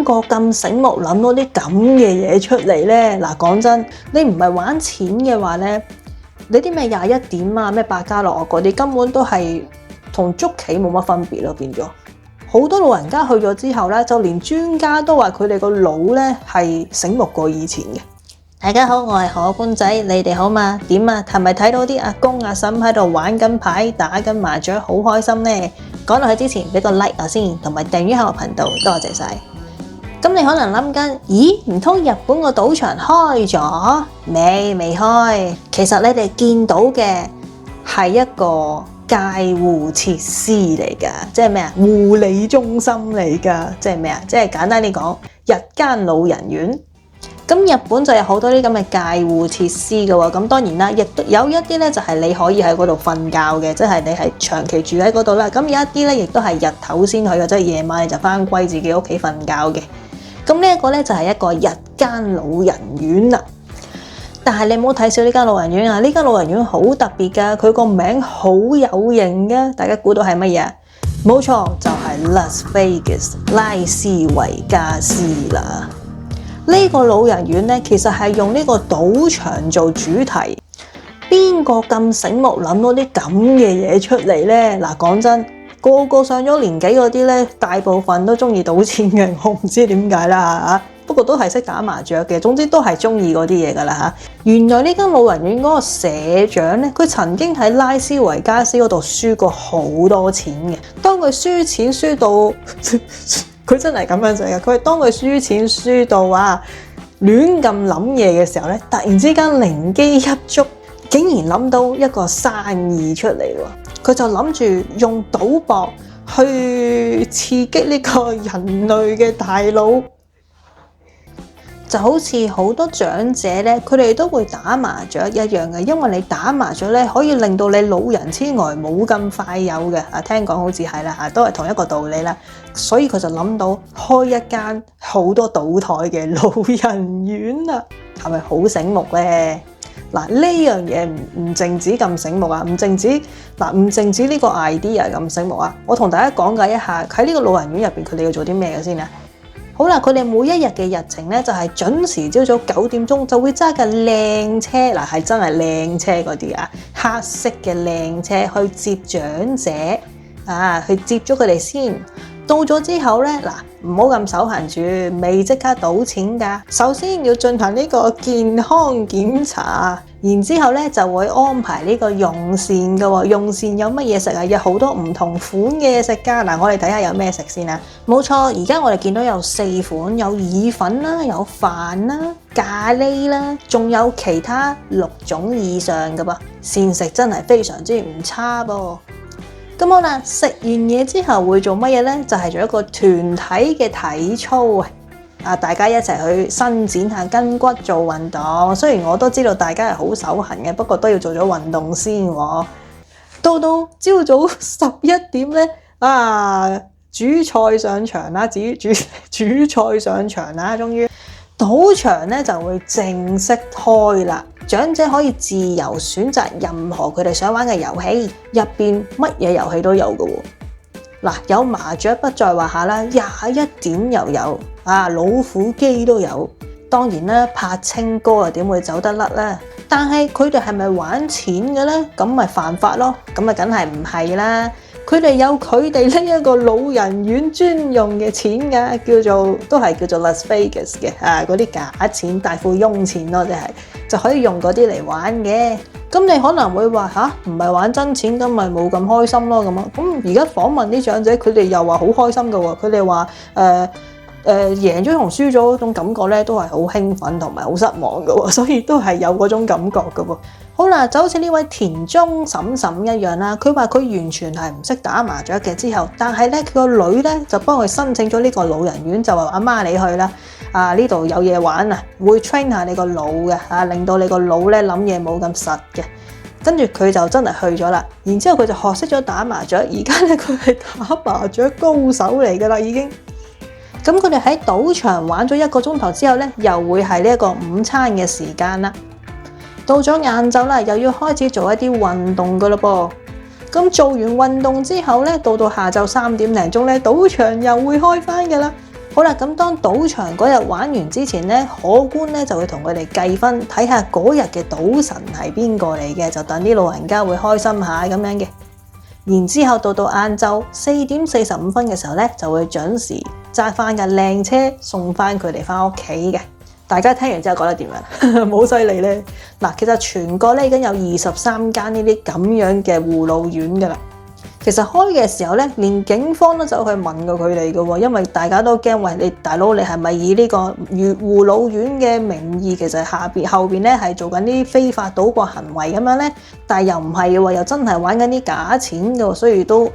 邊個咁醒目諗到啲咁嘅嘢出嚟呢？嗱，講真，你唔係玩錢嘅話呢，你啲咩21點啊、咩百家樂啊嗰啲，根本都係同捉棋冇乜分別咯，變咗。好多老人家去咗之後呢，就連專家都話佢哋個腦呢係醒目過以前嘅。大家好，我係何官仔，你哋好嘛？點啊？係咪睇到啲阿公阿嬸喺度玩緊牌、打緊麻雀，好開心呢？講落去之前，俾個 like 我先，同埋訂閱下我頻道，多謝晒。咁你可能諗緊，咦？唔通日本個賭場開咗？未開。其實你哋見到嘅係一個介護設施嚟㗎，即係咩啊？護理中心嚟㗎，即係咩啊？即係簡單啲講，日間老人院。咁日本就有好多啲咁嘅介護設施嘅喎，咁當然啦，亦都有一啲咧就係你可以喺嗰度瞓覺嘅，即係你係長期住喺嗰度啦。咁有一啲咧亦都係日頭先去嘅，即係夜晚你就翻歸自己屋企瞓覺嘅。咁呢一個咧就係一個日間老人院啦。但係你唔好睇少呢間老人院啊！呢間老人院好特別㗎，佢個名好有型㗎。大家估到係乜嘢？冇錯，就係 Las Vegas 拉斯維加斯啦。呢個老人院咧，其實係用呢個賭場做主題。邊個咁醒目諗到啲咁嘅嘢出嚟呢？嗱，講真，個個上咗年紀嗰啲咧，大部分都中意賭錢嘅。我唔知點解啦嚇，不過都係識打麻雀嘅。總之都係中意嗰啲嘢噶啦嚇。原來呢間老人院嗰個社長咧，佢曾經喺拉斯維加斯嗰度輸過好多錢嘅。當佢輸錢輸到佢真係咁樣寫嘅，佢係當佢輸錢輸到亂咁諗嘢嘅時候咧，突然之間靈機一觸，竟然諗到一個生意出嚟喎。佢就諗住用賭博去刺激呢個人類嘅大腦。就好似好多長者咧，佢哋都會打麻雀一樣嘅，因為你打麻雀咧可以令到你老人痴呆冇咁快有嘅。聽講好似係啦，都係同一個道理啦。所以佢就諗到開一間好多賭台嘅老人院啦，係咪好醒目咧？嗱，呢樣嘢唔淨止咁醒目啊，唔淨止呢個 idea 咁醒目啊。我同大家講解一下喺呢個老人院入邊，佢哋要做啲咩嘅先啊。好啦，佢哋每一日嘅日程咧就係準時朝早9點鐘就會揸架靚車，嗱係真係靚車嗰啲黑色嘅靚車去接長者去接咗佢哋先。到咗之後咧，唔好咁手閒住，未即刻賭錢㗎。首先要進行呢個健康檢查，然之後咧就會安排呢個用膳㗎喎。用膳有乜嘢食啊？有好多唔同款嘅嘢食㗎。嗱，我哋睇下有咩食先啊。冇錯，而家我哋見到有4款，有意粉啦，有飯啦，咖喱啦，仲有其他6種以上㗎噃。膳食真係非常之唔差噃。咁好啦，食完嘢之後會做乜嘢呢？就係做一個團體嘅體操啊！大家一齊去伸展下筋骨做運動。雖然我都知道大家係好手痕嘅，不過都要做咗運動先喎。到朝早11點呢，主菜上場啦，主菜上場啦，終於賭場咧就會正式開啦。長者可以自由選擇任何佢哋想玩嘅遊戲，入邊乜嘢遊戲都有嘅喎。嗱，有麻雀不在話下啦，21點又有老虎機都有。當然啦，拍清歌又點會走得甩咧？但係佢哋係咪玩錢嘅咧？咁咪犯法咯？咁啊，梗係唔係啦？佢哋有佢哋呢一個老人院專用嘅錢㗎，都係叫做 Las Vegas 嘅嗰啲假錢、大富翁錢咯，就可以用嗰啲嚟玩嘅。咁你可能會話唔係玩真錢，咁咪冇咁開心咯咁啊。咁而家訪問啲長者，佢哋又話好開心㗎喎。佢哋話贏咗同輸咗嗰種感覺咧，都係好興奮同埋好失望㗎喎，所以都係有嗰種感覺㗎喎。好啦，就好似呢位田中嬸嬸一樣啦，佢話佢完全係唔識打麻雀嘅，之後，但係咧佢個女咧就幫佢申請咗呢個老人院，就話阿媽你去啦，呢度有嘢玩啊，會 train 下你個腦嘅，令到你個腦咧諗嘢冇咁實嘅。跟住佢就真係去咗啦，然之後佢就學識咗打麻雀，而家咧佢係打麻雀高手嚟㗎啦已經。咁佢哋喺賭場玩咗1個鐘頭之後咧，又會係呢一個午餐嘅時間啦。到咗晏晝啦，又要開始做一啲運動噶啦噃。咁做完運動之後咧，到下晝3點零鐘咧，賭場又會開翻噶啦。好啦，咁當賭場嗰日玩完之前咧，荷官咧就會同佢哋計分，睇下嗰日嘅賭神係邊個嚟嘅，就等啲老人家會開心下咁樣嘅。然之後到晏晝4:45嘅時候咧，就會準時揸翻架靚車送翻佢哋翻屋企嘅。大家聽完之後覺得點樣？好犀利咧！嗱，其實全國咧已經有23間呢啲咁樣嘅護老院噶啦。其實開嘅時候咧，連警方都走去問過佢哋嘅喎，因為大家都驚，喂，你大佬你係咪以呢個護老院嘅名義，其實後邊咧係做緊啲非法賭博行為咁樣咧？但係又唔係嘅喎，又真係玩緊啲假錢嘅喎，所以都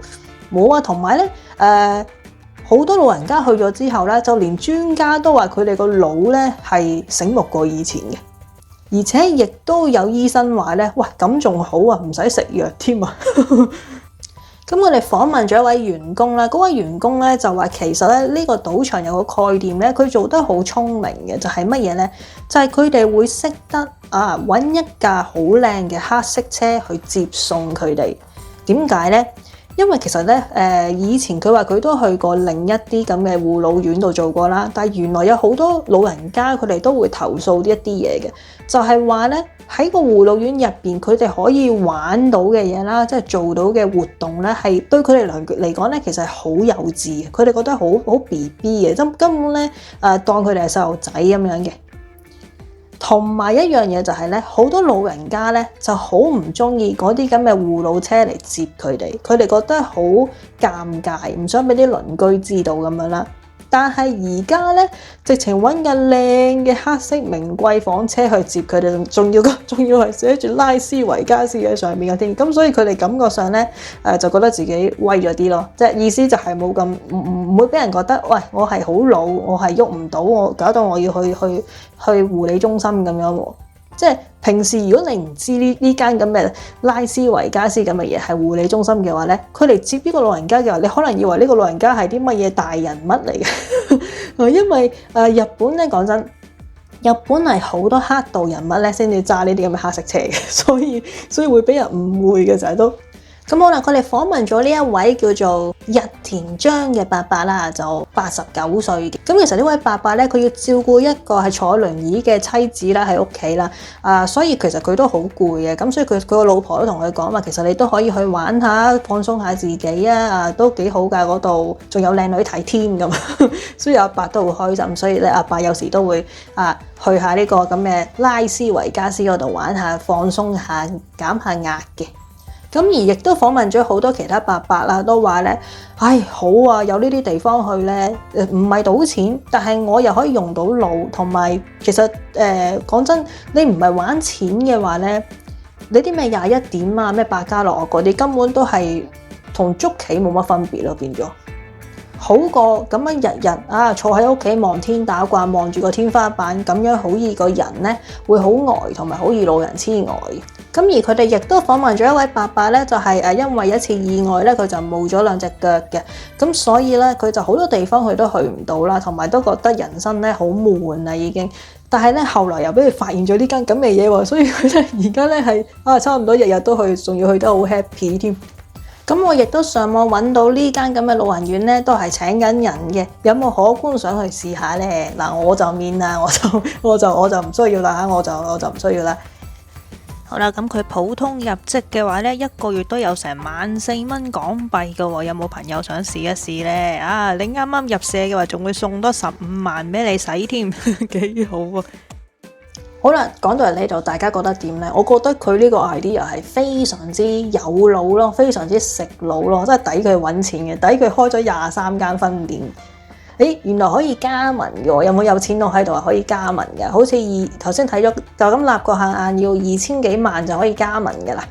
冇啊。同埋咧，好多老人家去咗之後咧，就連專家都話佢哋個腦咧係醒目過以前嘅，而且亦都有醫生話咧，喂，咁仲好啊，唔使食藥添啊！咁我哋訪問咗一位員工啦，嗰位員工咧就話其實咧呢個賭場有個概念咧，佢做得好聰明嘅，就係乜嘢咧？就係佢哋會識得揾一架好靚嘅黑色車去接送佢哋。點解咧？因為其實咧以前佢話佢都去過另一啲咁嘅護老院度做過啦，但係原來有好多老人家佢哋都會投訴一啲嘢嘅，就係話咧喺個護老院入邊，佢哋可以玩到嘅嘢啦，即係做到嘅活動咧，係對佢哋嚟講咧，其實係好幼稚嘅，佢哋覺得好 BB 嘅，根本咧當佢哋係細路仔咁樣嘅。同埋一樣嘢就係咧，好多老人家咧就好唔中意嗰啲咁嘅護老車嚟接佢哋，佢哋覺得好尷尬，唔想俾啲鄰居知道咁樣啦。但係而家咧，直情揾架靚嘅黑色名貴房車去接佢哋，仲要係寫住拉斯維加斯喺上面嘅添。咁所以佢哋感覺上咧，就覺得自己威咗啲咯。即係意思就係冇咁唔會俾人覺得，喂，我係好老，我係喐唔到，我搞到我要去護理中心咁樣喎。即係平時如果你唔知呢間咁嘅拉斯維加斯咁嘅嘢係護理中心嘅話咧，佢嚟接呢個老人家嘅話，你可能以為呢個老人家係啲乜嘢大人物嚟嘅。因為日本咧，講真，日本係好多黑道人物咧先至揸呢啲咁嘅黑色車嘅，所以會俾人誤會嘅，就係都。咁好啦，我哋訪問咗呢一位叫做日田章嘅伯伯啦，就89歲嘅。咁其實呢位伯伯咧，佢要照顧一個係坐輪椅嘅妻子啦，喺屋企啦，所以其實佢都好攰嘅。咁所以佢個老婆都同佢講話，其實你都可以去玩下，放鬆下自己啊，都幾好㗎，嗰度仲有靚女睇添咁。所以阿伯都好開心，所以咧阿伯有時都會去下呢個咁嘅拉斯維加斯嗰度玩下，放鬆下，減下壓嘅。咁而亦都訪問咗好多其他伯伯啦，都話咧，唉，好啊，有呢啲地方去咧，唔係賭錢，但係我又可以用到腦，同埋其實講真，你唔係玩錢嘅話咧，你啲咩21點啊，咩百家樂嗰啲根本都係同捉棋冇乜分別咯，變咗好過咁樣日日坐喺屋企望天打卦，望住個天花板，咁樣好易個人咧會好呆，同埋好易老人痴呆。咁而佢哋亦都訪問咗一位伯伯咧，就係因為一次意外咧，佢就冇咗兩隻腳嘅，咁所以咧佢就好多地方佢都去唔到啦，同埋都覺得人生咧好悶啦已經。但係咧後來又俾佢發現咗呢間咁嘅嘢喎，所以佢咧而家咧係差唔多日日都去，仲要去得好 happy 添。咁我亦都上網揾到呢間咁嘅老人院咧，都係請緊人嘅，有冇可觀想去試下咧？嗱，我就免啦，我就唔需要啦，我就唔需要啦。好啦，咁佢普通入職嘅話呢，一個月都有成14,000蚊港幣㗎喎，有冇朋友想試一試呢？你啱啱入社嘅話，仲會送多15萬俾你使添，幾好啊！好啦，講到嚟呢度，大家覺得點呢？我覺得佢呢個 idea 係非常之有腦咯，非常之食腦咯，真係抵佢揾錢嘅，抵佢開咗23間分店。原來可以加盟嘅喎，有錢佬喺度可以加盟嘅，好似頭先睇咗就咁立個限額要2000幾萬就可以加盟嘅啦。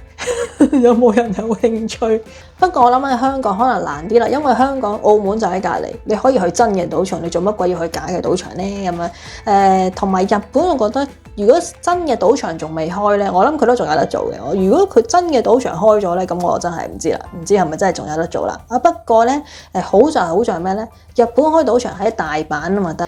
有冇人有興趣？不過我諗喺香港可能難啲啦，因為香港、澳門就喺隔離，你可以去真嘅賭場，你做乜鬼要去假嘅賭場呢？咁樣同埋日本，我覺得如果真嘅賭場仲未開呢，我諗佢都仲有得做嘅。如果佢真嘅賭場開咗呢，咁我真係唔知啦，唔知係咪真係仲有得做啦？不過呢，好在咩呢？日本開賭場喺大阪啊嘛得。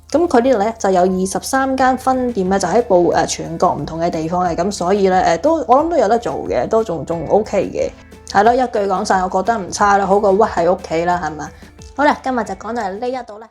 咁佢呢度咧就有23間分店咧，就喺全國唔同嘅地方嘅，咁所以咧我諗都有得做嘅，都仲 OK 嘅，係咯，一句講晒，我覺得唔差啦，好過屈喺屋企啦，係嘛？好啦，今日就講到呢一度啦。